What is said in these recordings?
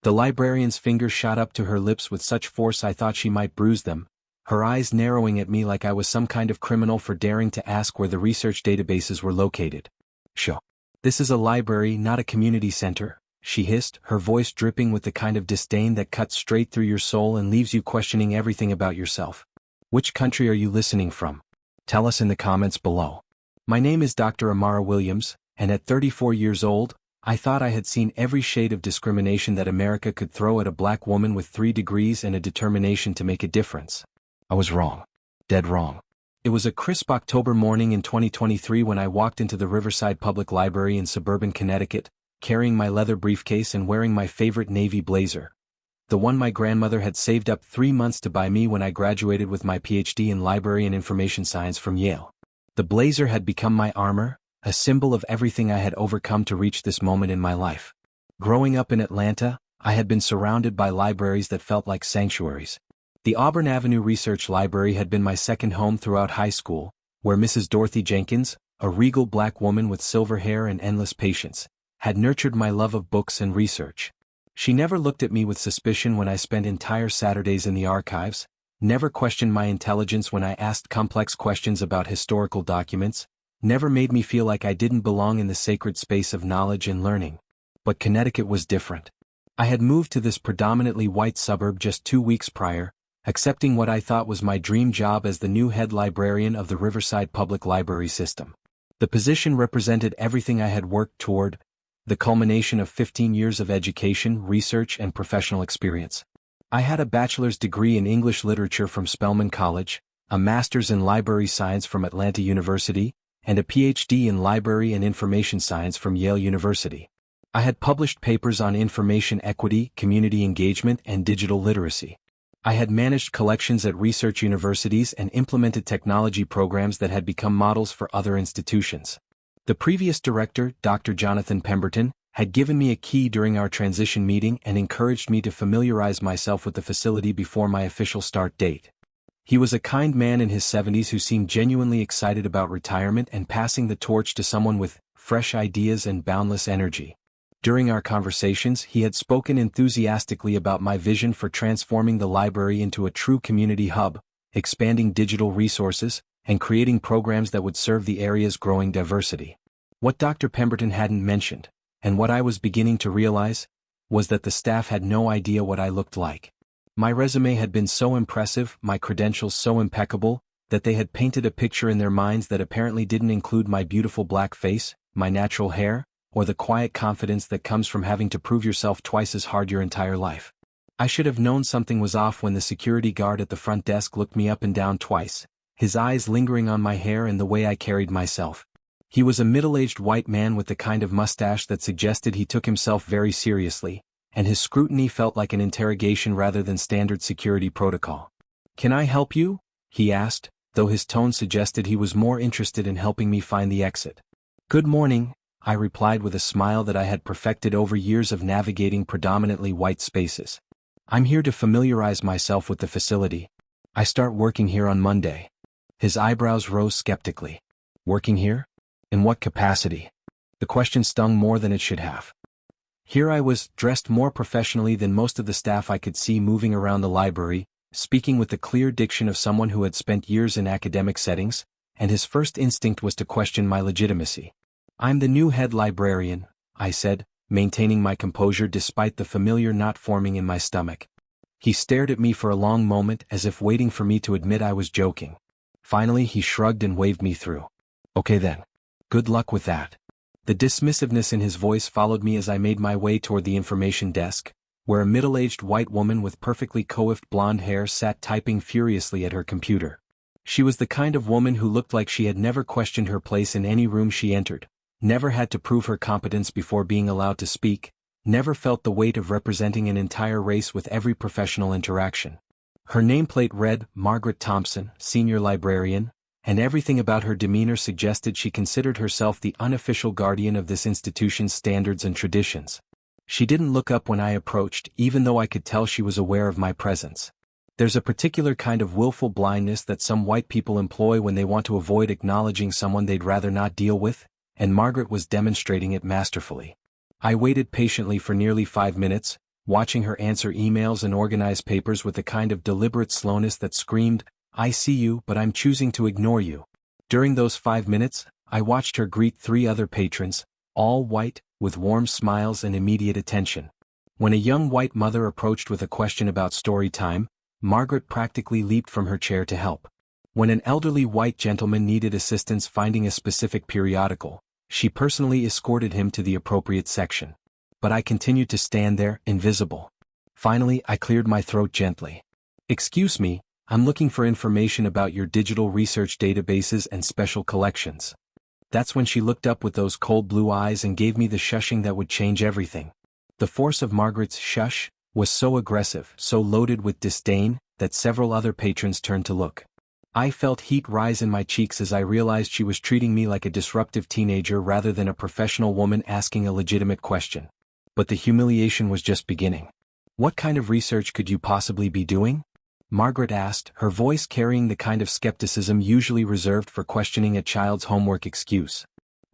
The librarian's finger shot up to her lips with such force I thought she might bruise them, her eyes narrowing at me like I was some kind of criminal for daring to ask where the research databases were located. "Sho. This is a library, not a community center," she hissed, her voice dripping with the kind of disdain that cuts straight through your soul and leaves you questioning everything about yourself. "Which country are you listening from? Tell us in the comments below." My name is Dr. Amara Williams, and at 34 years old, I thought I had seen every shade of discrimination that America could throw at a black woman with 3 degrees and a determination to make a difference. I was wrong. Dead wrong. It was a crisp October morning in 2023 when I walked into the Riverside Public Library in suburban Connecticut, carrying my leather briefcase and wearing my favorite navy blazer. The one my grandmother had saved up 3 months to buy me when I graduated with my PhD in Library and Information Science from Yale. The blazer had become my armor, a symbol of everything I had overcome to reach this moment in my life. Growing up in Atlanta, I had been surrounded by libraries that felt like sanctuaries. The Auburn Avenue Research Library had been my second home throughout high school, where Mrs. Dorothy Jenkins, a regal black woman with silver hair and endless patience, had nurtured my love of books and research. She never looked at me with suspicion when I spent entire Saturdays in the archives, never questioned my intelligence when I asked complex questions about historical documents, never made me feel like I didn't belong in the sacred space of knowledge and learning. But Connecticut was different. I had moved to this predominantly white suburb just 2 weeks prior, accepting what I thought was my dream job as the new head librarian of the Riverside Public Library system. The position represented everything I had worked toward, the culmination of 15 years of education, research, and professional experience. I had a bachelor's degree in English literature from Spelman College, a master's in library science from Atlanta University, and a PhD in library and information science from Yale University. I had published papers on information equity, community engagement, and digital literacy. I had managed collections at research universities and implemented technology programs that had become models for other institutions. The previous director, Dr. Jonathan Pemberton, had given me a key during our transition meeting and encouraged me to familiarize myself with the facility before my official start date. He was a kind man in his 70s who seemed genuinely excited about retirement and passing the torch to someone with fresh ideas and boundless energy. During our conversations, he had spoken enthusiastically about my vision for transforming the library into a true community hub, expanding digital resources, and creating programs that would serve the area's growing diversity. What Dr. Pemberton hadn't mentioned, and what I was beginning to realize, was that the staff had no idea what I looked like. My resume had been so impressive, my credentials so impeccable, that they had painted a picture in their minds that apparently didn't include my beautiful black face, my natural hair, or the quiet confidence that comes from having to prove yourself twice as hard your entire life. I should have known something was off when the security guard at the front desk looked me up and down twice, his eyes lingering on my hair and the way I carried myself. He was a middle-aged white man with the kind of mustache that suggested he took himself very seriously, and his scrutiny felt like an interrogation rather than standard security protocol. "Can I help you?" he asked, though his tone suggested he was more interested in helping me find the exit. "Good morning," I replied with a smile that I had perfected over years of navigating predominantly white spaces. "I'm here to familiarize myself with the facility. I start working here on Monday." His eyebrows rose skeptically. "Working here? In what capacity?" The question stung more than it should have. Here I was, dressed more professionally than most of the staff I could see moving around the library, speaking with the clear diction of someone who had spent years in academic settings, and his first instinct was to question my legitimacy. "I'm the new head librarian," I said, maintaining my composure despite the familiar knot forming in my stomach. He stared at me for a long moment as if waiting for me to admit I was joking. Finally he shrugged and waved me through. "Okay then. Good luck with that." The dismissiveness in his voice followed me as I made my way toward the information desk, where a middle-aged white woman with perfectly coiffed blonde hair sat typing furiously at her computer. She was the kind of woman who looked like she had never questioned her place in any room she entered, never had to prove her competence before being allowed to speak, never felt the weight of representing an entire race with every professional interaction. Her nameplate read, Margaret Thompson, Senior Librarian, and everything about her demeanor suggested she considered herself the unofficial guardian of this institution's standards and traditions. She didn't look up when I approached, even though I could tell she was aware of my presence. There's a particular kind of willful blindness that some white people employ when they want to avoid acknowledging someone they'd rather not deal with, and Margaret was demonstrating it masterfully. I waited patiently for nearly 5 minutes, watching her answer emails and organize papers with a kind of deliberate slowness that screamed, "I see you, but I'm choosing to ignore you." During those 5 minutes, I watched her greet 3 other patrons, all white, with warm smiles and immediate attention. When a young white mother approached with a question about story time, Margaret practically leaped from her chair to help. When an elderly white gentleman needed assistance finding a specific periodical, she personally escorted him to the appropriate section. But I continued to stand there, invisible. Finally, I cleared my throat gently. "Excuse me, I'm looking for information about your digital research databases and special collections." That's when she looked up with those cold blue eyes and gave me the shushing that would change everything. The force of Margaret's shush was so aggressive, so loaded with disdain, that several other patrons turned to look. I felt heat rise in my cheeks as I realized she was treating me like a disruptive teenager rather than a professional woman asking a legitimate question. But the humiliation was just beginning. "What kind of research could you possibly be doing?" Margaret asked, her voice carrying the kind of skepticism usually reserved for questioning a child's homework excuse.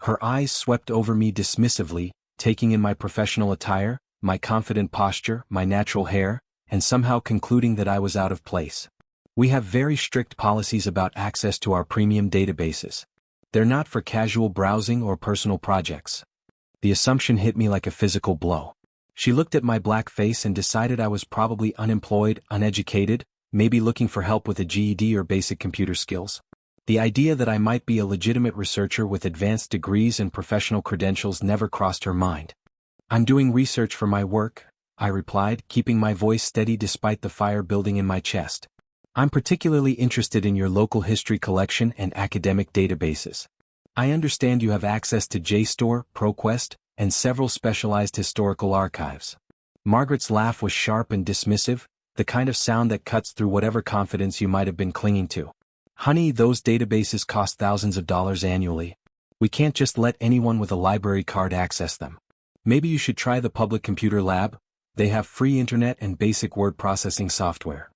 Her eyes swept over me dismissively, taking in my professional attire, my confident posture, my natural hair, and somehow concluding that I was out of place. "We have very strict policies about access to our premium databases. They're not for casual browsing or personal projects." The assumption hit me like a physical blow. She looked at my black face and decided I was probably unemployed, uneducated, maybe looking for help with a GED or basic computer skills. The idea that I might be a legitimate researcher with advanced degrees and professional credentials never crossed her mind. "I'm doing research for my work," I replied, keeping my voice steady despite the fire building in my chest. "I'm particularly interested in your local history collection and academic databases. I understand you have access to JSTOR, ProQuest, and several specialized historical archives." Margaret's laugh was sharp and dismissive, the kind of sound that cuts through whatever confidence you might have been clinging to. "Honey, those databases cost thousands of dollars annually. We can't just let anyone with a library card access them. Maybe you should try the public computer lab. They have free internet and basic word processing software."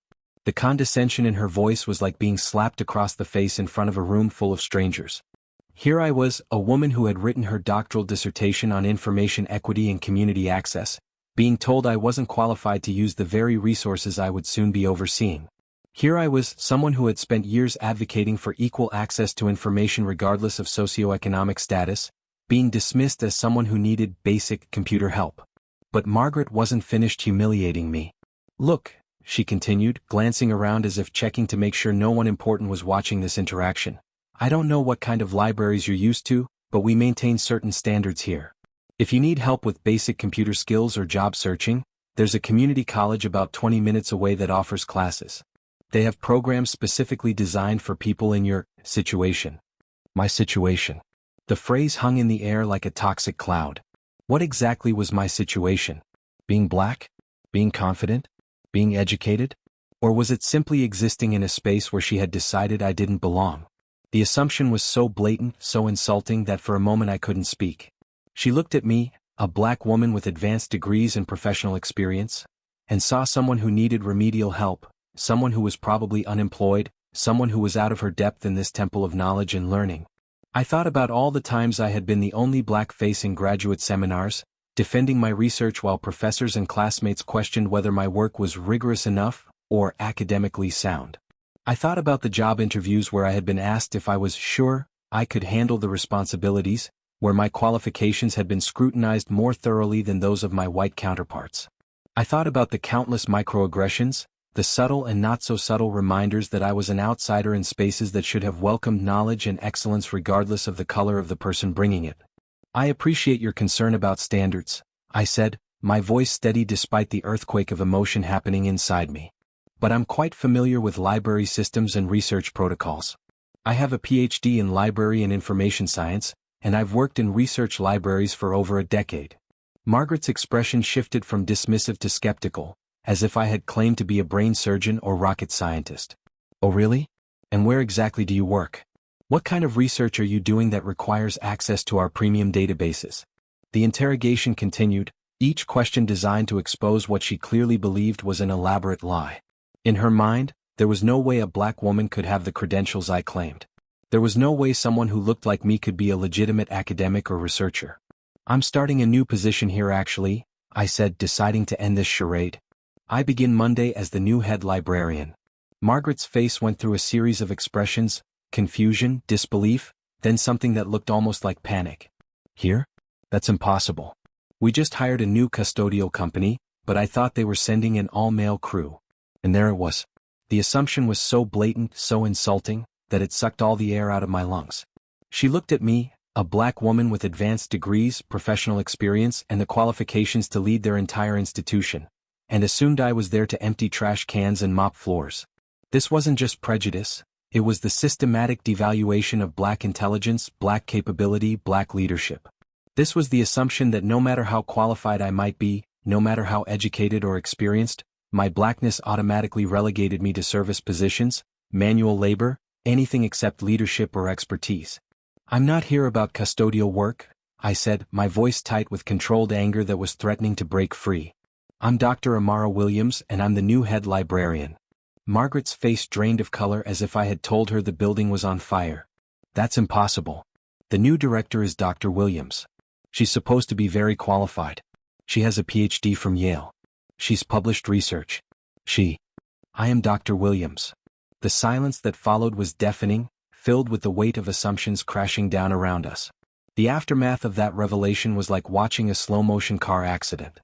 The condescension in her voice was like being slapped across the face in front of a room full of strangers. Here I was, a woman who had written her doctoral dissertation on information equity and community access, being told I wasn't qualified to use the very resources I would soon be overseeing. Here I was, someone who had spent years advocating for equal access to information regardless of socioeconomic status, being dismissed as someone who needed basic computer help. But Margaret wasn't finished humiliating me. "Look," she continued, glancing around as if checking to make sure no one important was watching this interaction. "I don't know what kind of libraries you're used to, but we maintain certain standards here. If you need help with basic computer skills or job searching, there's a community college about 20 minutes away that offers classes. They have programs specifically designed for people in your situation." My situation. The phrase hung in the air like a toxic cloud. What exactly was my situation? Being black? Being confident? Being educated? Or was it simply existing in a space where she had decided I didn't belong? The assumption was so blatant, so insulting that for a moment I couldn't speak. She looked at me, a black woman with advanced degrees and professional experience, and saw someone who needed remedial help, someone who was probably unemployed, someone who was out of her depth in this temple of knowledge and learning. I thought about all the times I had been the only black face in graduate seminars, defending my research while professors and classmates questioned whether my work was rigorous enough or academically sound. I thought about the job interviews where I had been asked if I was sure I could handle the responsibilities, where my qualifications had been scrutinized more thoroughly than those of my white counterparts. I thought about the countless microaggressions, the subtle and not-so-subtle reminders that I was an outsider in spaces that should have welcomed knowledge and excellence regardless of the color of the person bringing it. "I appreciate your concern about standards," I said, my voice steady despite the earthquake of emotion happening inside me. "But I'm quite familiar with library systems and research protocols. I have a PhD in library and information science, and I've worked in research libraries for over a decade." Margaret's expression shifted from dismissive to skeptical, as if I had claimed to be a brain surgeon or rocket scientist. "Oh really? And where exactly do you work? What kind of research are you doing that requires access to our premium databases?" The interrogation continued, each question designed to expose what she clearly believed was an elaborate lie. In her mind, there was no way a black woman could have the credentials I claimed. There was no way someone who looked like me could be a legitimate academic or researcher. "I'm starting a new position here actually," I said, deciding to end this charade. I begin Monday as the new head librarian. Margaret's face went through a series of expressions: confusion, disbelief, then something that looked almost like panic. Here? That's impossible. We just hired a new custodial company, but I thought they were sending an all-male crew. And there it was. The assumption was so blatant, so insulting, that it sucked all the air out of my lungs. She looked at me, a black woman with advanced degrees, professional experience, and the qualifications to lead their entire institution, and assumed I was there to empty trash cans and mop floors. This wasn't just prejudice, it was the systematic devaluation of black intelligence, black capability, black leadership. This was the assumption that no matter how qualified I might be, no matter how educated or experienced, my blackness automatically relegated me to service positions, manual labor, anything except leadership or expertise. I'm not here about custodial work, I said, my voice tight with controlled anger that was threatening to break free. I'm Dr. Amara Williams, and I'm the new head librarian. Margaret's face drained of color as if I had told her the building was on fire. That's impossible. The new director is Dr. Williams. She's supposed to be very qualified. She has a PhD from Yale. She's published research. I am Dr. Williams. The silence that followed was deafening, filled with the weight of assumptions crashing down around us. The aftermath of that revelation was like watching a slow-motion car accident.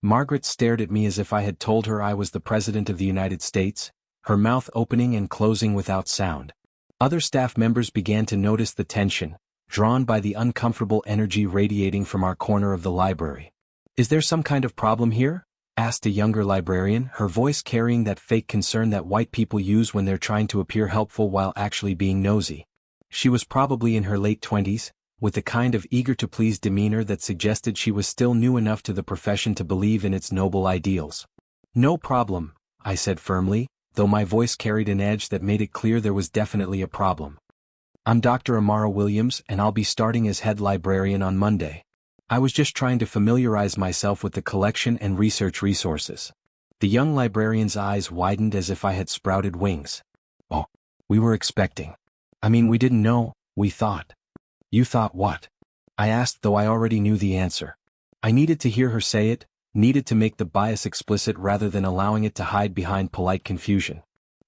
Margaret stared at me as if I had told her I was the President of the United States, her mouth opening and closing without sound. Other staff members began to notice the tension, drawn by the uncomfortable energy radiating from our corner of the library. Is there some kind of problem here? Asked a younger librarian, her voice carrying that fake concern that white people use when they're trying to appear helpful while actually being nosy. She was probably in her late 20s, with the kind of eager-to-please demeanor that suggested she was still new enough to the profession to believe in its noble ideals. No problem, I said firmly, though my voice carried an edge that made it clear there was definitely a problem. I'm Dr. Amara Williams, and I'll be starting as head librarian on Monday. I was just trying to familiarize myself with the collection and research resources. The young librarian's eyes widened as if I had sprouted wings. Oh, we were expecting. We didn't know, we thought. You thought what? I asked, though I already knew the answer. I needed to hear her say it, needed to make the bias explicit rather than allowing it to hide behind polite confusion.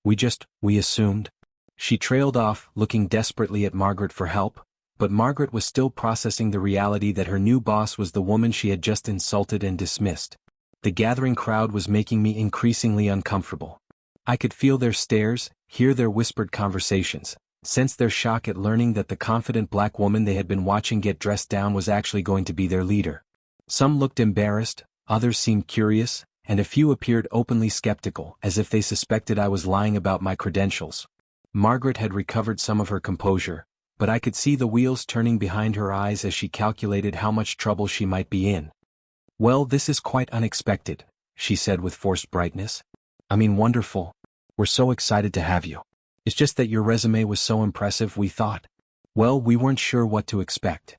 We assumed. She trailed off, looking desperately at Margaret for help, but Margaret was still processing the reality that her new boss was the woman she had just insulted and dismissed. The gathering crowd was making me increasingly uncomfortable. I could feel their stares, hear their whispered conversations, sense their shock at learning that the confident black woman they had been watching get dressed down was actually going to be their leader. Some looked embarrassed, others seemed curious, and a few appeared openly skeptical, as if they suspected I was lying about my credentials. Margaret had recovered some of her composure, but I could see the wheels turning behind her eyes as she calculated how much trouble she might be in. Well, this is quite unexpected, she said with forced brightness. Wonderful. We're so excited to have you. It's just that your resume was so impressive, we thought. Well, we weren't sure what to expect.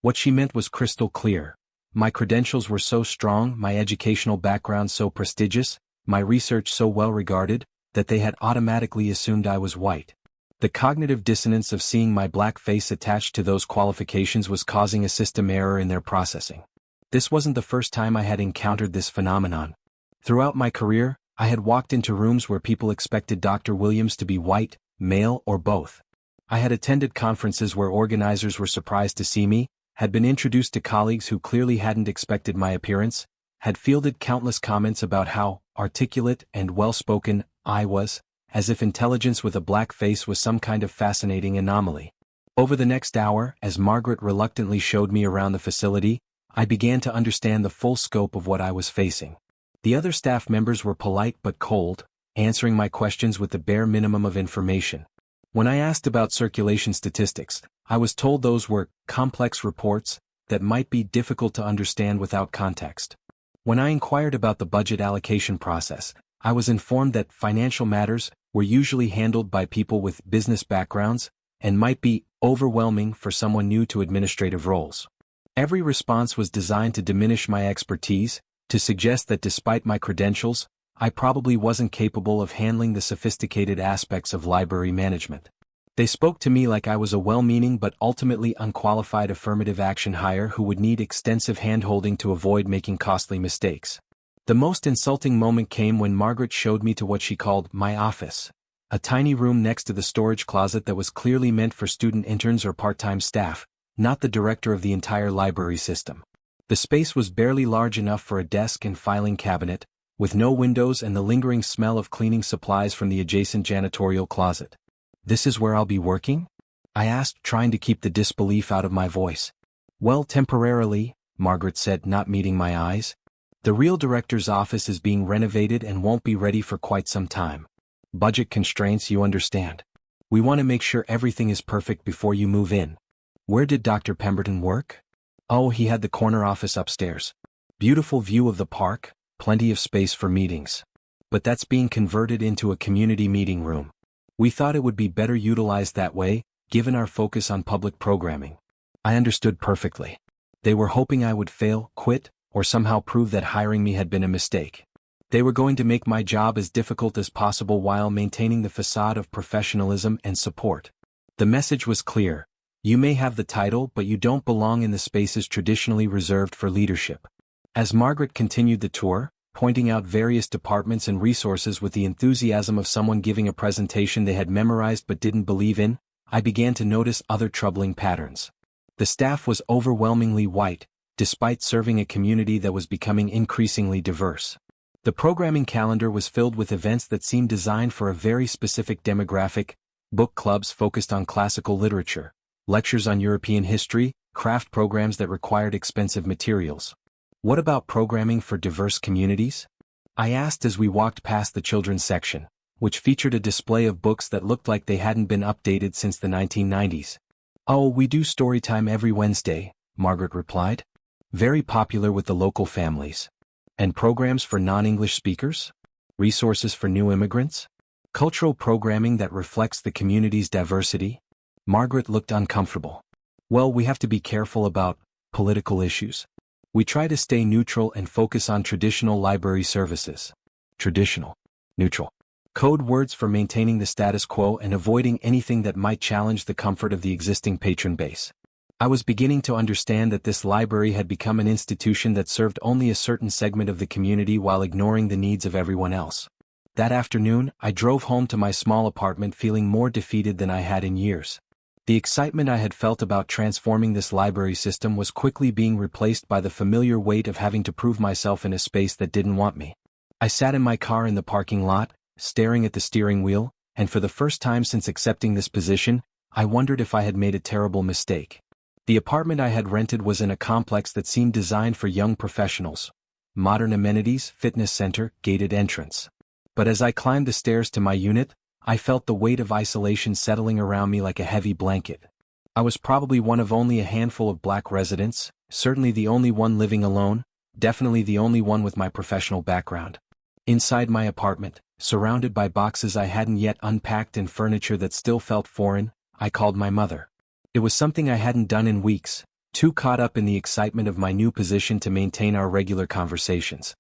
What she meant was crystal clear. My credentials were so strong, my educational background so prestigious, my research so well regarded, that they had automatically assumed I was white. The cognitive dissonance of seeing my black face attached to those qualifications was causing a system error in their processing. This wasn't the first time I had encountered this phenomenon. Throughout my career, I had walked into rooms where people expected Dr. Williams to be white, male, or both. I had attended conferences where organizers were surprised to see me, had been introduced to colleagues who clearly hadn't expected my appearance, had fielded countless comments about how articulate and well-spoken I was, as if intelligence with a black face was some kind of fascinating anomaly. Over the next hour, as Margaret reluctantly showed me around the facility, I began to understand the full scope of what I was facing. The other staff members were polite but cold, answering my questions with the bare minimum of information. When I asked about circulation statistics, I was told those were complex reports that might be difficult to understand without context. When I inquired about the budget allocation process, I was informed that financial matters were usually handled by people with business backgrounds and might be overwhelming for someone new to administrative roles. Every response was designed to diminish my expertise, to suggest that despite my credentials, I probably wasn't capable of handling the sophisticated aspects of library management. They spoke to me like I was a well-meaning but ultimately unqualified affirmative action hire who would need extensive hand-holding to avoid making costly mistakes. The most insulting moment came when Margaret showed me to what she called my office, a tiny room next to the storage closet that was clearly meant for student interns or part-time staff, not the director of the entire library system. The space was barely large enough for a desk and filing cabinet, with no windows and the lingering smell of cleaning supplies from the adjacent janitorial closet. "This is where I'll be working?" I asked, trying to keep the disbelief out of my voice. "Well, temporarily," Margaret said, not meeting my eyes. "The real director's office is being renovated and won't be ready for quite some time. Budget constraints, you understand. We want to make sure everything is perfect before you move in." "Where did Dr. Pemberton work?" "Oh, he had the corner office upstairs. Beautiful view of the park, plenty of space for meetings. But that's being converted into a community meeting room. We thought it would be better utilized that way, given our focus on public programming." I understood perfectly. They were hoping I would fail, quit, or somehow prove that hiring me had been a mistake. They were going to make my job as difficult as possible while maintaining the facade of professionalism and support. The message was clear: you may have the title, but you don't belong in the spaces traditionally reserved for leadership. As Margaret continued the tour, pointing out various departments and resources with the enthusiasm of someone giving a presentation they had memorized but didn't believe in, I began to notice other troubling patterns. The staff was overwhelmingly white, despite serving a community that was becoming increasingly diverse. The programming calendar was filled with events that seemed designed for a very specific demographic: book clubs focused on classical literature, lectures on European history, craft programs that required expensive materials. "What about programming for diverse communities?" I asked as we walked past the children's section, which featured a display of books that looked like they hadn't been updated since the 1990s. "Oh, we do story time every Wednesday," Margaret replied. "Very popular with the local families." "And programs for non-English speakers? Resources for new immigrants? Cultural programming that reflects the community's diversity?" Margaret looked uncomfortable. "Well, we have to be careful about political issues. We try to stay neutral and focus on traditional library services." Traditional. Neutral. Code words for maintaining the status quo and avoiding anything that might challenge the comfort of the existing patron base. I was beginning to understand that this library had become an institution that served only a certain segment of the community while ignoring the needs of everyone else. That afternoon, I drove home to my small apartment feeling more defeated than I had in years. The excitement I had felt about transforming this library system was quickly being replaced by the familiar weight of having to prove myself in a space that didn't want me. I sat in my car in the parking lot, staring at the steering wheel, and for the first time since accepting this position, I wondered if I had made a terrible mistake. The apartment I had rented was in a complex that seemed designed for young professionals. Modern amenities, fitness center, gated entrance. But as I climbed the stairs to my unit, I felt the weight of isolation settling around me like a heavy blanket. I was probably one of only a handful of black residents, certainly the only one living alone, definitely the only one with my professional background. Inside my apartment, surrounded by boxes I hadn't yet unpacked and furniture that still felt foreign, I called my mother. It was something I hadn't done in weeks, too caught up in the excitement of my new position to maintain our regular conversations.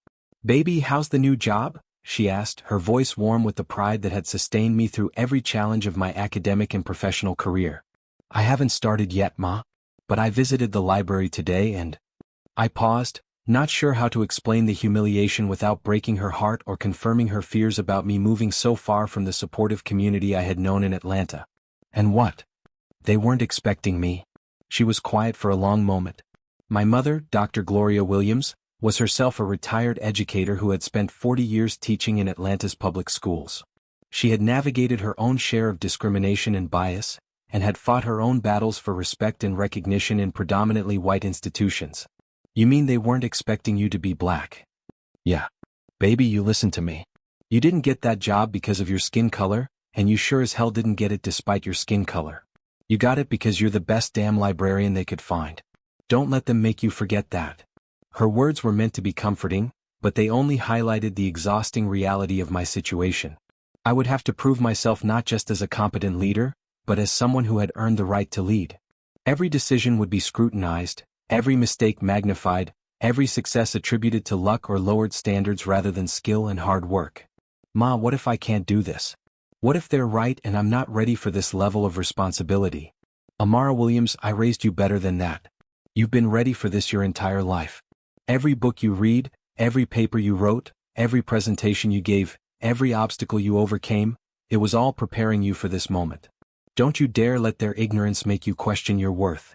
"Baby, how's the new job?" she asked, her voice warm with the pride that had sustained me through every challenge of my academic and professional career. "I haven't started yet, Ma. But I visited the library today and—" I paused, not sure how to explain the humiliation without breaking her heart or confirming her fears about me moving so far from the supportive community I had known in Atlanta. "And what? They weren't expecting me." She was quiet for a long moment. My mother, Dr. Gloria Williams, was herself a retired educator who had spent 40 years teaching in Atlanta's public schools. She had navigated her own share of discrimination and bias, and had fought her own battles for respect and recognition in predominantly white institutions. "You mean they weren't expecting you to be black?" "Yeah. Baby, you listen to me. You didn't get that job because of your skin color, and you sure as hell didn't get it despite your skin color. You got it because you're the best damn librarian they could find. Don't let them make you forget that." Her words were meant to be comforting, but they only highlighted the exhausting reality of my situation. I would have to prove myself not just as a competent leader, but as someone who had earned the right to lead. Every decision would be scrutinized, every mistake magnified, every success attributed to luck or lowered standards rather than skill and hard work. "Ma, what if I can't do this?" What if they're right and I'm not ready for this level of responsibility? Amara Williams, I raised you better than that. You've been ready for this your entire life. Every book you read, every paper you wrote, every presentation you gave, every obstacle you overcame, it was all preparing you for this moment. Don't you dare let their ignorance make you question your worth.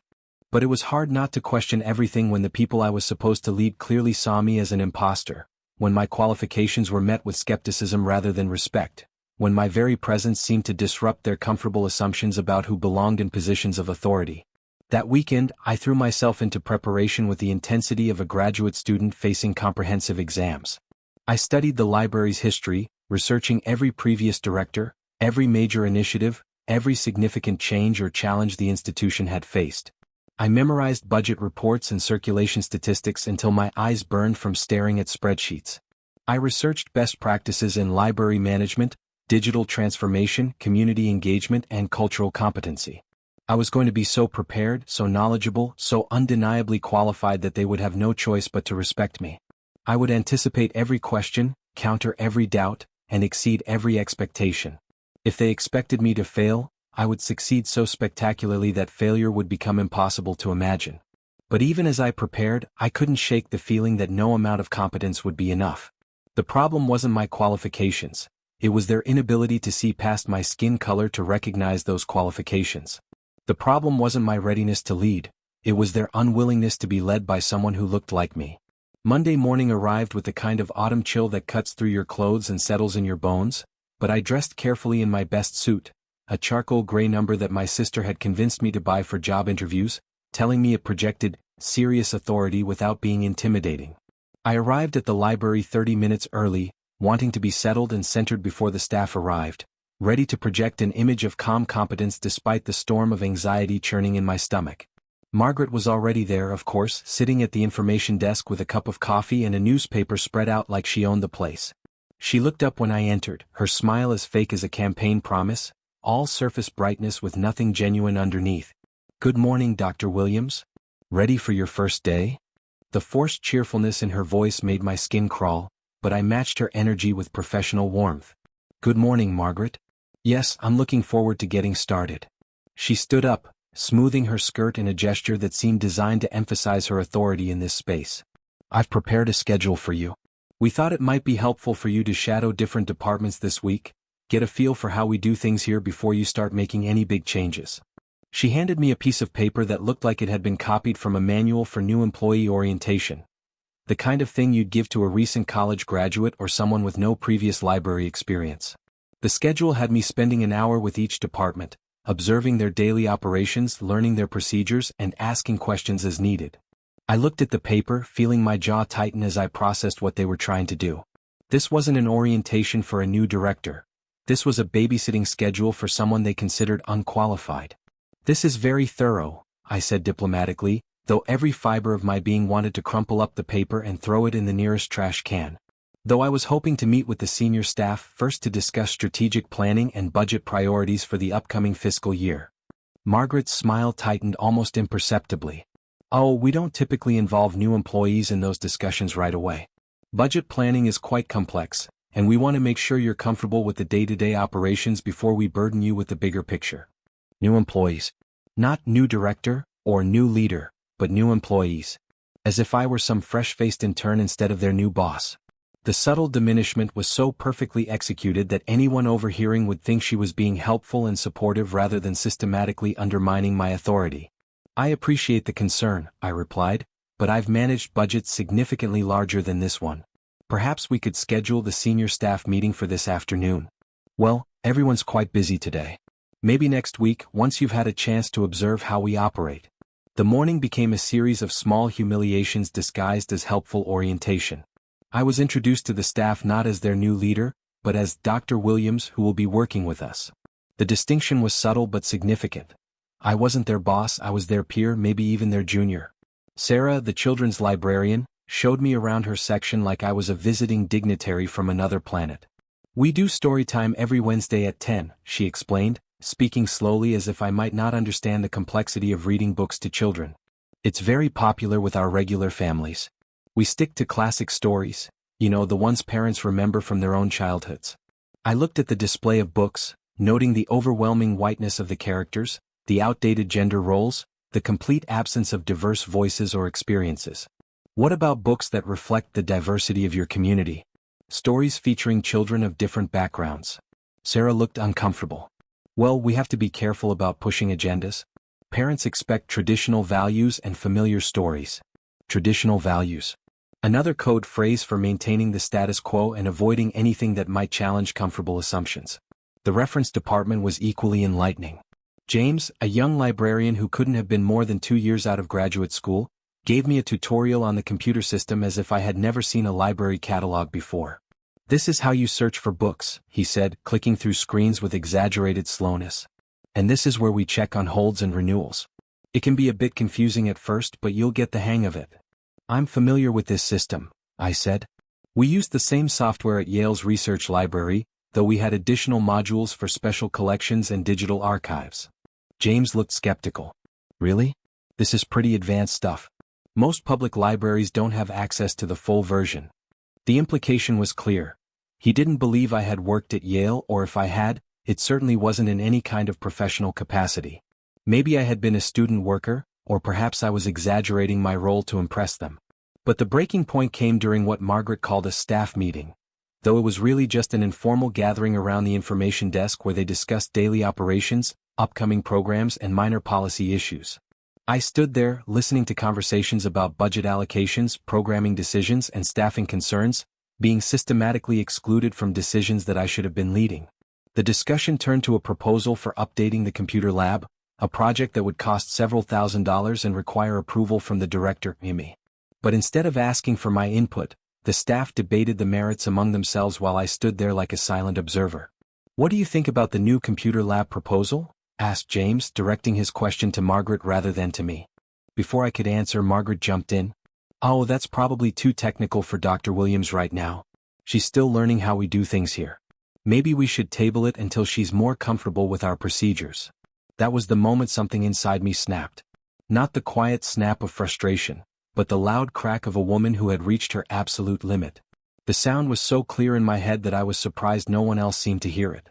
But it was hard not to question everything when the people I was supposed to lead clearly saw me as an imposter, when my qualifications were met with skepticism rather than respect, when my very presence seemed to disrupt their comfortable assumptions about who belonged in positions of authority. That weekend, I threw myself into preparation with the intensity of a graduate student facing comprehensive exams. I studied the library's history, researching every previous director, every major initiative, every significant change or challenge the institution had faced. I memorized budget reports and circulation statistics until my eyes burned from staring at spreadsheets. I researched best practices in library management, digital transformation, community engagement, and cultural competency. I was going to be so prepared, so knowledgeable, so undeniably qualified that they would have no choice but to respect me. I would anticipate every question, counter every doubt, and exceed every expectation. If they expected me to fail, I would succeed so spectacularly that failure would become impossible to imagine. But even as I prepared, I couldn't shake the feeling that no amount of competence would be enough. The problem wasn't my qualifications. It was their inability to see past my skin color to recognize those qualifications. The problem wasn't my readiness to lead. It was their unwillingness to be led by someone who looked like me. Monday morning arrived with the kind of autumn chill that cuts through your clothes and settles in your bones, but I dressed carefully in my best suit, a charcoal gray number that my sister had convinced me to buy for job interviews, telling me it projected serious authority without being intimidating. I arrived at the library 30 minutes early, wanting to be settled and centered before the staff arrived, ready to project an image of calm competence despite the storm of anxiety churning in my stomach. Margaret was already there, of course, sitting at the information desk with a cup of coffee and a newspaper spread out like she owned the place. She looked up when I entered, her smile as fake as a campaign promise, all surface brightness with nothing genuine underneath. "Good morning, Dr. Williams. Ready for your first day?" The forced cheerfulness in her voice made my skin crawl, but I matched her energy with professional warmth. "Good morning, Margaret. Yes, I'm looking forward to getting started." She stood up, smoothing her skirt in a gesture that seemed designed to emphasize her authority in this space. "I've prepared a schedule for you. We thought it might be helpful for you to shadow different departments this week, get a feel for how we do things here before you start making any big changes." She handed me a piece of paper that looked like it had been copied from a manual for new employee orientation. The kind of thing you'd give to a recent college graduate or someone with no previous library experience. The schedule had me spending an hour with each department, observing their daily operations, learning their procedures, and asking questions as needed. I looked at the paper, feeling my jaw tighten as I processed what they were trying to do. This wasn't an orientation for a new director. This was a babysitting schedule for someone they considered unqualified. "This is very thorough," I said diplomatically, though every fiber of my being wanted to crumple up the paper and throw it in the nearest trash can. Though I was hoping to meet with the senior staff first to discuss strategic planning and budget priorities for the upcoming fiscal year. Margaret's smile tightened almost imperceptibly. "Oh, we don't typically involve new employees in those discussions right away. Budget planning is quite complex, and we want to make sure you're comfortable with the day-to-day operations before we burden you with the bigger picture." New employees. Not new director, or new leader, but new employees. As if I were some fresh-faced intern instead of their new boss. The subtle diminishment was so perfectly executed that anyone overhearing would think she was being helpful and supportive rather than systematically undermining my authority. "I appreciate the concern," I replied, "but I've managed budgets significantly larger than this one. Perhaps we could schedule the senior staff meeting for this afternoon." "Well, everyone's quite busy today. Maybe next week, once you've had a chance to observe how we operate." The morning became a series of small humiliations disguised as helpful orientation. I was introduced to the staff not as their new leader, but as Dr. Williams, who will be working with us. The distinction was subtle but significant. I wasn't their boss, I was their peer, maybe even their junior. Sarah, the children's librarian, showed me around her section like I was a visiting dignitary from another planet. "We do story time every Wednesday at 10, she explained, speaking slowly as if I might not understand the complexity of reading books to children. "It's very popular with our regular families. We stick to classic stories, the ones parents remember from their own childhoods." I looked at the display of books, noting the overwhelming whiteness of the characters, the outdated gender roles, the complete absence of diverse voices or experiences. What about books that reflect the diversity of your community? Stories featuring children of different backgrounds. Sarah looked uncomfortable. Well, we have to be careful about pushing agendas. Parents expect traditional values and familiar stories. Traditional values. Another code phrase for maintaining the status quo and avoiding anything that might challenge comfortable assumptions. The reference department was equally enlightening. James, a young librarian who couldn't have been more than 2 years out of graduate school, gave me a tutorial on the computer system as if I had never seen a library catalog before. This is how you search for books, he said, clicking through screens with exaggerated slowness. And this is where we check on holds and renewals. It can be a bit confusing at first, but you'll get the hang of it. I'm familiar with this system, I said. We used the same software at Yale's research library, though we had additional modules for special collections and digital archives. James looked skeptical. Really? This is pretty advanced stuff. Most public libraries don't have access to the full version. The implication was clear. He didn't believe I had worked at Yale, or if I had, it certainly wasn't in any kind of professional capacity. Maybe I had been a student worker, or perhaps I was exaggerating my role to impress them. But the breaking point came during what Margaret called a staff meeting, though it was really just an informal gathering around the information desk where they discussed daily operations, upcoming programs, and minor policy issues. I stood there, listening to conversations about budget allocations, programming decisions, and staffing concerns, being systematically excluded from decisions that I should have been leading. The discussion turned to a proposal for updating the computer lab, a project that would cost several $1,000s and require approval from the director, me. But instead of asking for my input, the staff debated the merits among themselves while I stood there like a silent observer. "What do you think about the new computer lab proposal?" asked James, directing his question to Margaret rather than to me. Before I could answer, Margaret jumped in. "Oh, that's probably too technical for Dr. Williams right now. She's still learning how we do things here. Maybe we should table it until she's more comfortable with our procedures." That was the moment something inside me snapped. Not the quiet snap of frustration, but the loud crack of a woman who had reached her absolute limit. The sound was so clear in my head that I was surprised no one else seemed to hear it.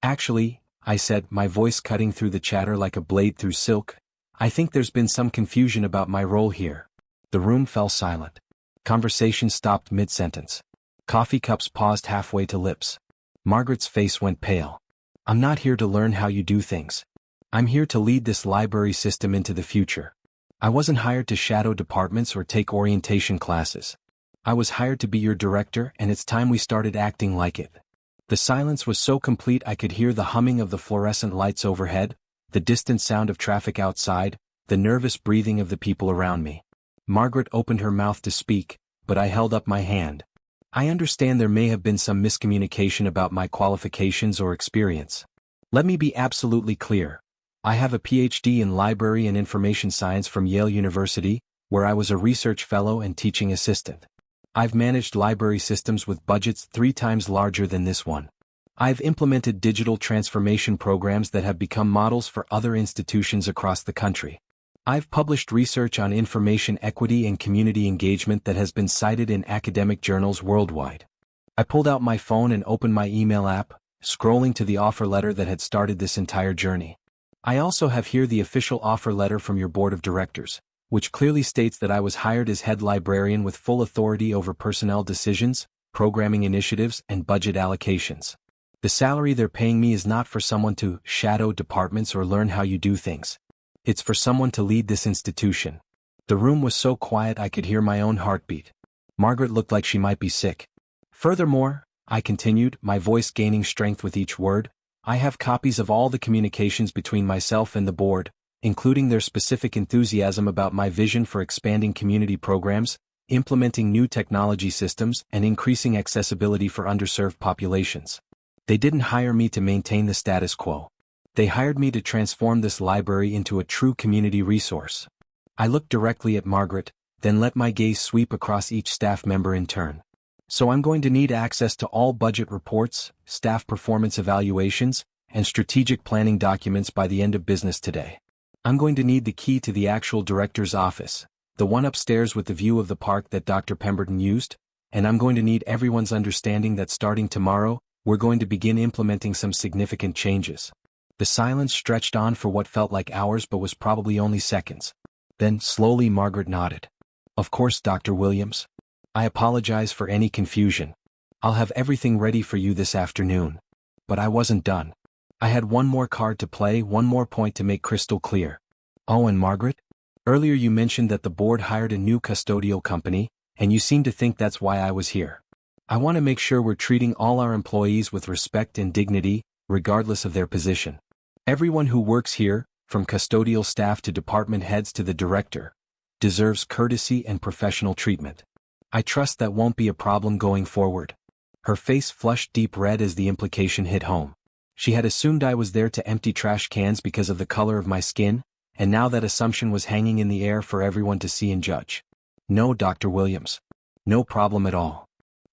"Actually," I said, my voice cutting through the chatter like a blade through silk, "I think there's been some confusion about my role here." The room fell silent. Conversation stopped mid-sentence. Coffee cups paused halfway to lips. Margaret's face went pale. "I'm not here to learn how you do things. I'm here to lead this library system into the future. I wasn't hired to shadow departments or take orientation classes. I was hired to be your director, and it's time we started acting like it." The silence was so complete I could hear the humming of the fluorescent lights overhead, the distant sound of traffic outside, the nervous breathing of the people around me. Margaret opened her mouth to speak, but I held up my hand. "I understand there may have been some miscommunication about my qualifications or experience. Let me be absolutely clear. I have a PhD in Library and Information Science from Yale University, where I was a research fellow and teaching assistant. I've managed library systems with budgets 3 times larger than this one. I've implemented digital transformation programs that have become models for other institutions across the country. I've published research on information equity and community engagement that has been cited in academic journals worldwide." I pulled out my phone and opened my email app, scrolling to the offer letter that had started this entire journey. "I also have here the official offer letter from your board of directors, which clearly states that I was hired as head librarian with full authority over personnel decisions, programming initiatives, and budget allocations. The salary they're paying me is not for someone to shadow departments or learn how you do things. It's for someone to lead this institution." The room was so quiet I could hear my own heartbeat. Margaret looked like she might be sick. "Furthermore," I continued, my voice gaining strength with each word, "I have copies of all the communications between myself and the board, including their specific enthusiasm about my vision for expanding community programs, implementing new technology systems, and increasing accessibility for underserved populations. They didn't hire me to maintain the status quo. They hired me to transform this library into a true community resource." I looked directly at Margaret, then let my gaze sweep across each staff member in turn. "So I'm going to need access to all budget reports, staff performance evaluations, and strategic planning documents by the end of business today. I'm going to need the key to the actual director's office, the one upstairs with the view of the park that Dr. Pemberton used, and I'm going to need everyone's understanding that starting tomorrow, We're going to begin implementing some significant changes. The silence stretched on for what felt like hours but was probably only seconds. Then, slowly, Margaret nodded. Of course, Dr. Williams. I apologize for any confusion. I'll have everything ready for you this afternoon. But I wasn't done. I had one more card to play, one more point to make crystal clear. Oh, and Margaret? Earlier you mentioned that the board hired a new custodial company, and you seem to think that's why I was here. I want to make sure we're treating all our employees with respect and dignity, regardless of their position. Everyone who works here, from custodial staff to department heads to the director, deserves courtesy and professional treatment. I trust that won't be a problem going forward. Her face flushed deep red as the implication hit home. She had assumed I was there to empty trash cans because of the color of my skin, and now that assumption was hanging in the air for everyone to see and judge. No, Dr. Williams. No problem at all.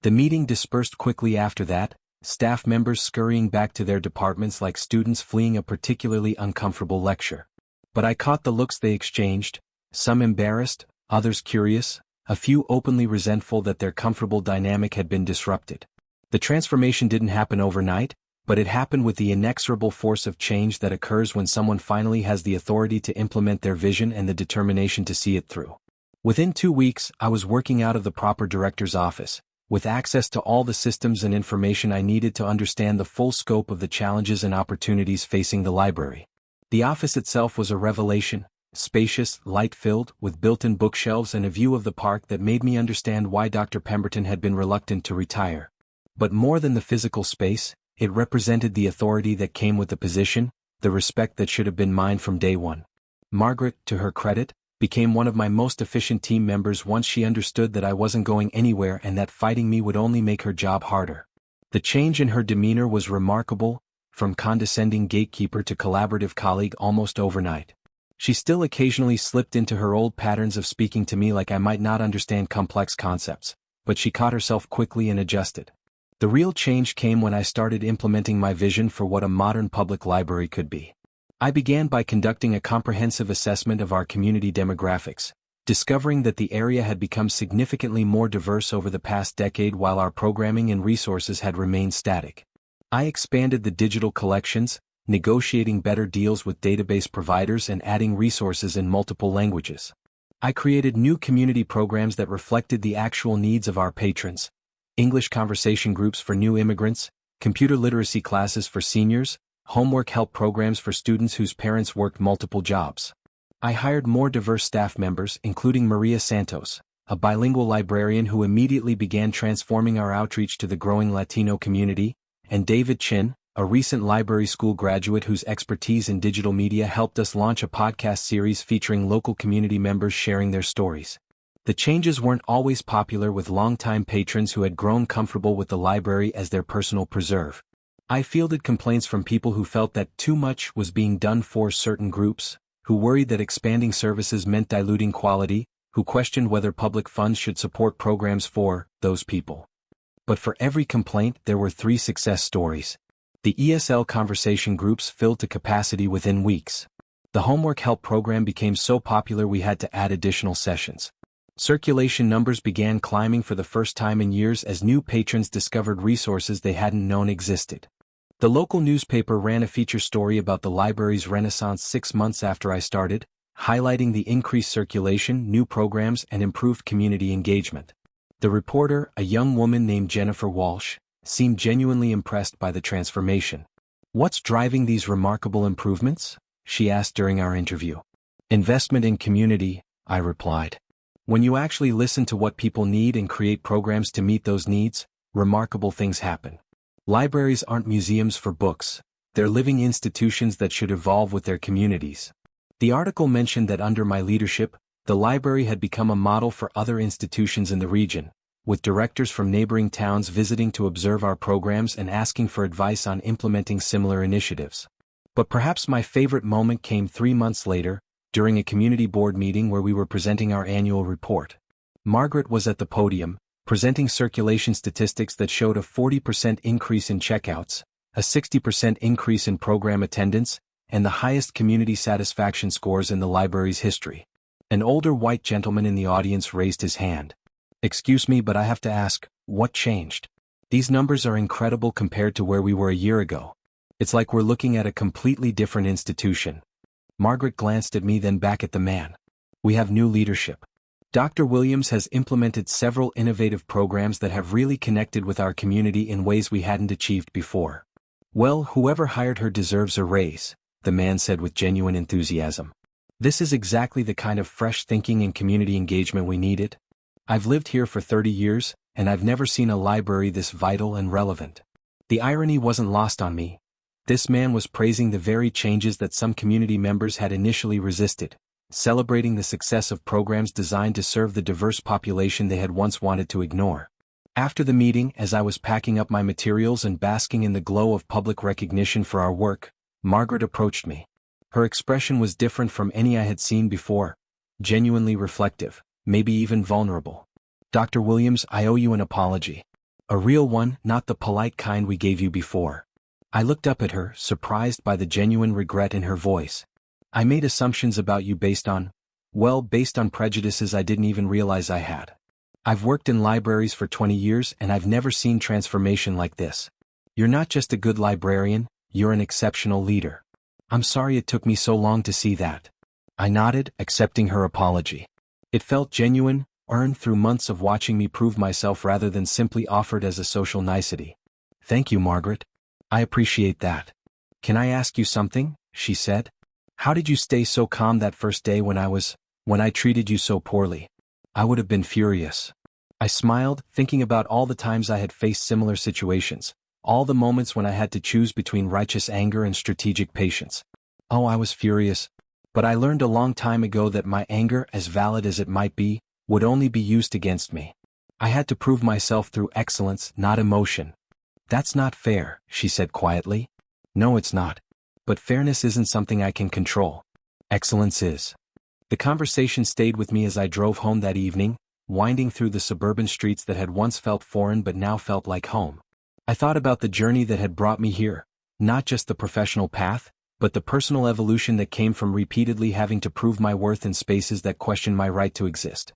The meeting dispersed quickly after that, staff members scurrying back to their departments like students fleeing a particularly uncomfortable lecture. But I caught the looks they exchanged, some embarrassed, others curious, a few openly resentful that their comfortable dynamic had been disrupted. The transformation didn't happen overnight, but it happened with the inexorable force of change that occurs when someone finally has the authority to implement their vision and the determination to see it through. Within 2 weeks, I was working out of the proper director's office, with access to all the systems and information I needed to understand the full scope of the challenges and opportunities facing the library. The office itself was a revelation, spacious, light-filled, with built-in bookshelves and a view of the park that made me understand why Dr. Pemberton had been reluctant to retire. But more than the physical space, it represented the authority that came with the position, the respect that should have been mine from day one. Margaret, to her credit, became one of my most efficient team members once she understood that I wasn't going anywhere and that fighting me would only make her job harder. The change in her demeanor was remarkable, from condescending gatekeeper to collaborative colleague almost overnight. She still occasionally slipped into her old patterns of speaking to me like I might not understand complex concepts, but she caught herself quickly and adjusted. The real change came when I started implementing my vision for what a modern public library could be. I began by conducting a comprehensive assessment of our community demographics, discovering that the area had become significantly more diverse over the past decade while our programming and resources had remained static. I expanded the digital collections, negotiating better deals with database providers and adding resources in multiple languages. I created new community programs that reflected the actual needs of our patrons: English conversation groups for new immigrants, computer literacy classes for seniors, homework help programs for students whose parents worked multiple jobs. I hired more diverse staff members, including Maria Santos, a bilingual librarian who immediately began transforming our outreach to the growing Latino community, and David Chin, a recent library school graduate whose expertise in digital media helped us launch a podcast series featuring local community members sharing their stories. The changes weren't always popular with longtime patrons who had grown comfortable with the library as their personal preserve. I fielded complaints from people who felt that too much was being done for certain groups, who worried that expanding services meant diluting quality, who questioned whether public funds should support programs for those people. But for every complaint, there were 3 success stories. The ESL conversation groups filled to capacity within weeks. The homework help program became so popular we had to add additional sessions. Circulation numbers began climbing for the first time in years as new patrons discovered resources they hadn't known existed. The local newspaper ran a feature story about the library's renaissance 6 months after I started, highlighting the increased circulation, new programs, and improved community engagement. The reporter, a young woman named Jennifer Walsh, seemed genuinely impressed by the transformation. "What's driving these remarkable improvements?" she asked during our interview. "Investment in community," I replied. "When you actually listen to what people need and create programs to meet those needs, remarkable things happen." Libraries aren't museums for books, they're living institutions that should evolve with their communities. The article mentioned that under my leadership, the library had become a model for other institutions in the region, with directors from neighboring towns visiting to observe our programs and asking for advice on implementing similar initiatives. But perhaps my favorite moment came 3 months later, during a community board meeting where we were presenting our annual report. Margaret was at the podium, presenting circulation statistics that showed a 40% increase in checkouts, a 60% increase in program attendance, and the highest community satisfaction scores in the library's history. An older white gentleman in the audience raised his hand. "Excuse me, but I have to ask, what changed?" These numbers are incredible compared to where we were a year ago. It's like we're looking at a completely different institution. Margaret glanced at me, then back at the man. We have new leadership. Dr. Williams has implemented several innovative programs that have really connected with our community in ways we hadn't achieved before. Well, whoever hired her deserves a raise, the man said with genuine enthusiasm. This is exactly the kind of fresh thinking and community engagement we needed. I've lived here for 30 years, and I've never seen a library this vital and relevant. The irony wasn't lost on me. This man was praising the very changes that some community members had initially resisted, celebrating the success of programs designed to serve the diverse population they had once wanted to ignore. After the meeting, as I was packing up my materials and basking in the glow of public recognition for our work, Margaret approached me. Her expression was different from any I had seen before, genuinely reflective, maybe even vulnerable. Dr. Williams, I owe you an apology. A real one, not the polite kind we gave you before. I looked up at her, surprised by the genuine regret in her voice. I made assumptions about you based on prejudices I didn't even realize I had. I've worked in libraries for 20 years and I've never seen transformation like this. You're not just a good librarian, you're an exceptional leader. I'm sorry it took me so long to see that. I nodded, accepting her apology. It felt genuine, earned through months of watching me prove myself rather than simply offered as a social nicety. Thank you, Margaret. I appreciate that. Can I ask you something? She said. How did you stay so calm that first day when I treated you so poorly? I would have been furious. I smiled, thinking about all the times I had faced similar situations, all the moments when I had to choose between righteous anger and strategic patience. Oh, I was furious. But I learned a long time ago that my anger, as valid as it might be, would only be used against me. I had to prove myself through excellence, not emotion. That's not fair, she said quietly. No, it's not. But fairness isn't something I can control. Excellence is. The conversation stayed with me as I drove home that evening, winding through the suburban streets that had once felt foreign but now felt like home. I thought about the journey that had brought me here, not just the professional path, but the personal evolution that came from repeatedly having to prove my worth in spaces that questioned my right to exist.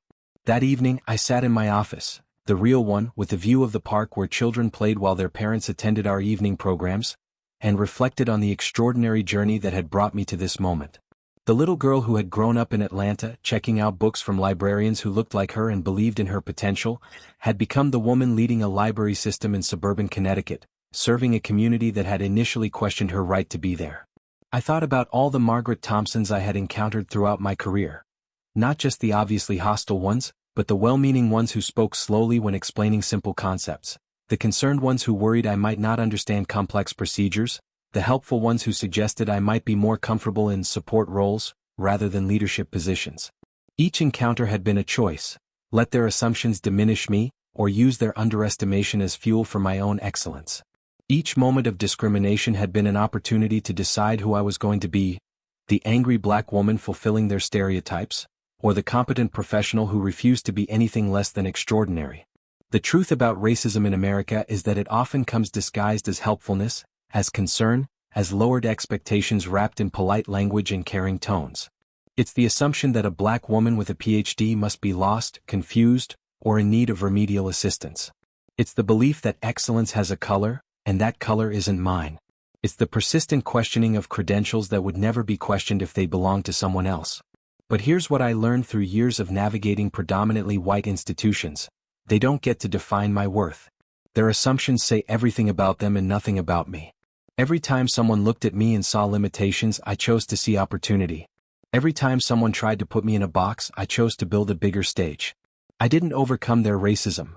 That evening, I sat in my office, the real one, with a view of the park where children played while their parents attended our evening programs, and reflected on the extraordinary journey that had brought me to this moment. The little girl who had grown up in Atlanta, checking out books from librarians who looked like her and believed in her potential, had become the woman leading a library system in suburban Connecticut, serving a community that had initially questioned her right to be there. I thought about all the Margaret Thompsons I had encountered throughout my career. Not just the obviously hostile ones, but the well-meaning ones who spoke slowly when explaining simple concepts, the concerned ones who worried I might not understand complex procedures, the helpful ones who suggested I might be more comfortable in support roles, rather than leadership positions. Each encounter had been a choice: let their assumptions diminish me, or use their underestimation as fuel for my own excellence. Each moment of discrimination had been an opportunity to decide who I was going to be: the angry black woman fulfilling their stereotypes, or the competent professional who refused to be anything less than extraordinary. The truth about racism in America is that it often comes disguised as helpfulness, as concern, as lowered expectations wrapped in polite language and caring tones. It's the assumption that a black woman with a PhD must be lost, confused, or in need of remedial assistance. It's the belief that excellence has a color, and that color isn't mine. It's the persistent questioning of credentials that would never be questioned if they belonged to someone else. But here's what I learned through years of navigating predominantly white institutions: they don't get to define my worth. Their assumptions say everything about them and nothing about me. Every time someone looked at me and saw limitations, I chose to see opportunity. Every time someone tried to put me in a box, I chose to build a bigger stage. I didn't overcome their racism.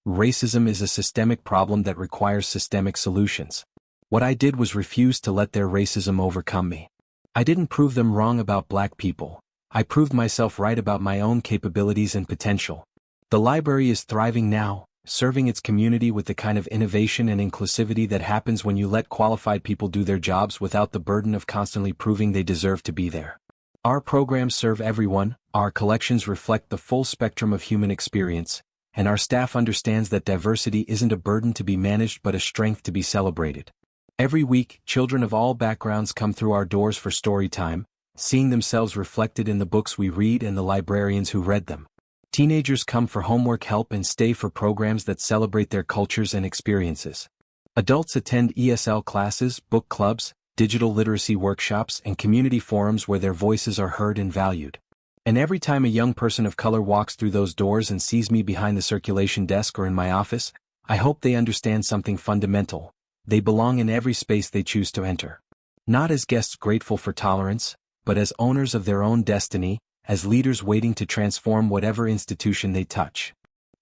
Racism is a systemic problem that requires systemic solutions. What I did was refuse to let their racism overcome me. I didn't prove them wrong about black people. I proved myself right about my own capabilities and potential. The library is thriving now, serving its community with the kind of innovation and inclusivity that happens when you let qualified people do their jobs without the burden of constantly proving they deserve to be there. Our programs serve everyone, our collections reflect the full spectrum of human experience, and our staff understands that diversity isn't a burden to be managed but a strength to be celebrated. Every week, children of all backgrounds come through our doors for story time, seeing themselves reflected in the books we read and the librarians who read them. Teenagers come for homework help and stay for programs that celebrate their cultures and experiences. Adults attend ESL classes, book clubs, digital literacy workshops, and community forums where their voices are heard and valued. And every time a young person of color walks through those doors and sees me behind the circulation desk or in my office, I hope they understand something fundamental. They belong in every space they choose to enter. Not as guests grateful for tolerance, but as owners of their own destiny, as leaders waiting to transform whatever institution they touch.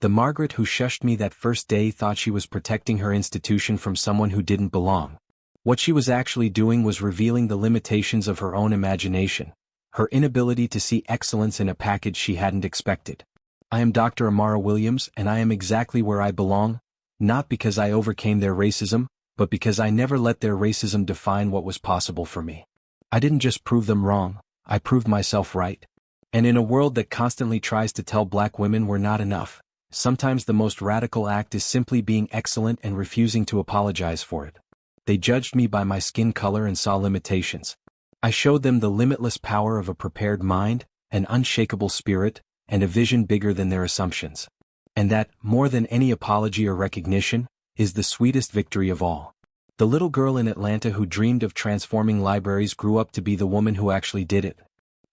The Margaret who shushed me that first day thought she was protecting her institution from someone who didn't belong. What she was actually doing was revealing the limitations of her own imagination, her inability to see excellence in a package she hadn't expected. I am Dr. Amara Williams, and I am exactly where I belong, not because I overcame their racism, but because I never let their racism define what was possible for me. I didn't just prove them wrong, I proved myself right. And in a world that constantly tries to tell black women we're not enough, sometimes the most radical act is simply being excellent and refusing to apologize for it. They judged me by my skin color and saw limitations. I showed them the limitless power of a prepared mind, an unshakable spirit, and a vision bigger than their assumptions. And that, more than any apology or recognition, is the sweetest victory of all. The little girl in Atlanta who dreamed of transforming libraries grew up to be the woman who actually did it.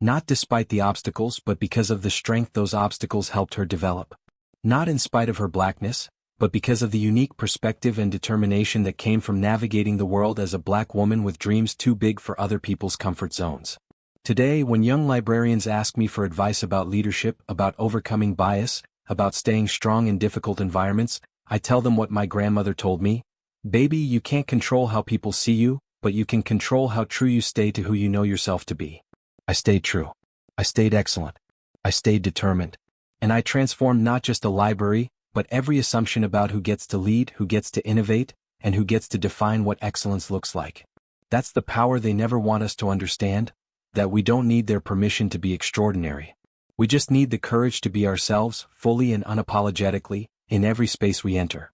Not despite the obstacles, but because of the strength those obstacles helped her develop. Not in spite of her blackness, but because of the unique perspective and determination that came from navigating the world as a black woman with dreams too big for other people's comfort zones. Today, when young librarians ask me for advice about leadership, about overcoming bias, about staying strong in difficult environments, I tell them what my grandmother told me. Baby, you can't control how people see you, but you can control how true you stay to who you know yourself to be. I stayed true. I stayed excellent. I stayed determined. And I transformed not just a library, but every assumption about who gets to lead, who gets to innovate, and who gets to define what excellence looks like. That's the power they never want us to understand, that we don't need their permission to be extraordinary. We just need the courage to be ourselves, fully and unapologetically, in every space we enter.